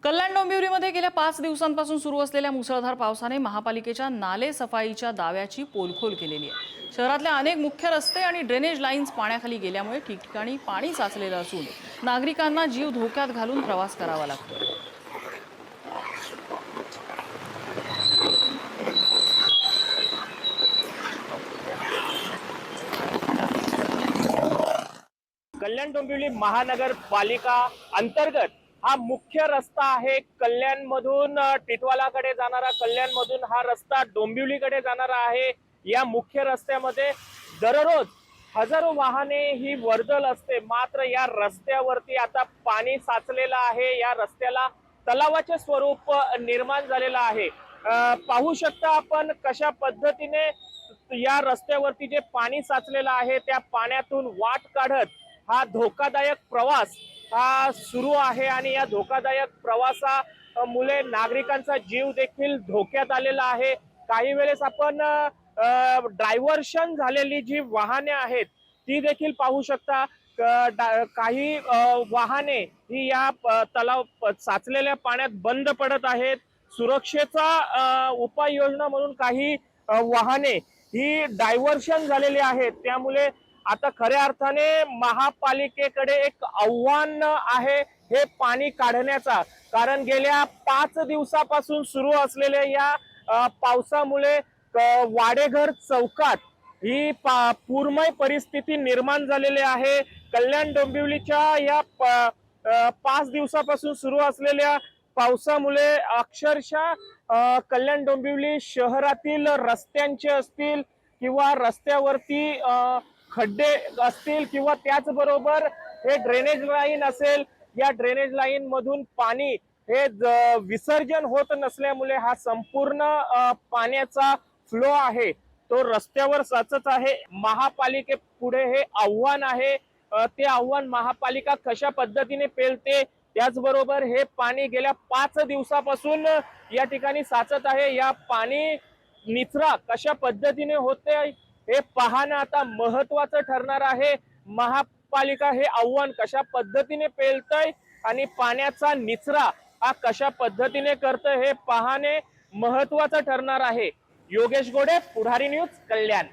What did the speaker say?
कल्याण डोंबिवलीमध्ये गेल्या 5 दिवसांपासून सुरू असलेल्या मुसळधार पावसाने महापालिकेच्या नाले सफाईच्या दाव्याची पोलखोल केलेली आहे। शहरातल्या अनेक मुख्य रस्ते आणि ड्रेनेज लाईन्स पाण्याखाली गेल्यामुळे ठिकठिकाणी पाणी साचलेलं असून नागरिकांना जीव धोक्यात घालून प्रवास करावा लागतोय। कल्याण डोंबिवली महानगरपालिका अंतर्गत हा मुख्य रस्ता आहे। कल्याण मधून टिटवालाकडे जाणारा, कल्याण मधून हा रस्ता डोंबिवलीकडे जाणारा आहे। या मुख्य रस्त्यामध्ये दररोज हजारो वाहने ही वर्दळ असते, मात्र या रस्त्यावरती आता पाणी साचलेलं आहे। या रस्त्याला तलावाचे स्वरूप निर्माण झालेलं आहे। पाहू शकता आपण कशा पद्धतीने या रस्त्यावरती जे पाणी साचलेलं आहे त्या पाण्यातून वाट काढत हा धोकादायक प्रवास हा सुरू आहे आणि या धोकादायक प्रवासामुळे नागरिकांचा जीव देखील धोक्यात आलेला आहे। काही वेळेस आपण डायव्हर्शन झालेली जी वाहने आहेत ती देखील पाहू शकता। काही वाहने ही या तलाव साचलेल्या पाण्यात बंद पडत आहेत। सुरक्षेचा उपाययोजना म्हणून काही वाहने ही डायव्हर्शन झालेली आहेत। त्यामुळे आता खऱ्या अर्थाने महापालिकेकडे एक आव्हान आहे हे पाणी काढण्याचा, कारण गेल्या 5 दिवसापासून सुरू असलेल्या या पावसामुळे वाडेघर चौकात ही पूरमय परिस्थिती निर्माण झालेली आहे। कल्याण डोंबिवलीच्या या 5 दिवसापासून सुरू असलेल्या पावसामुळे अक्षरशः कल्याण डोंबिवली शहरातील रस्त्यांचे असतील किंवा रस्त्यावरती खड्डे असतील किंवा त्याचबरोबर हे ड्रेनेज लाईन असेल, या ड्रेनेज लाईन मधून पाणी हे विसर्जन होत नसल्यामुळे हा संपूर्ण पाण्याचा फ्लो आहे तो रस्त्यावर साचत आहे। महापालिकेपुढे हे आव्हान आहे। ते आव्हान महापालिका कशा पद्धतीने पेलते, त्याचबरोबर हे पाणी गेल्या 5 दिवसापासून या ठिकाणी साचत आहे। या पाणी निचरा कशा पद्धतीने होते हे पाहणं आता महत्त्वाचं ठरणार आहे। महापालिका हे आव्हान कशा पद्धतीने पेलतय आणि पाण्याचा निचरा हा कशा पद्धतीने करतय हे पाहणे महत्त्वाचं ठरणार आहे। योगेश गोडे, पुढारी न्यूज, कल्याण।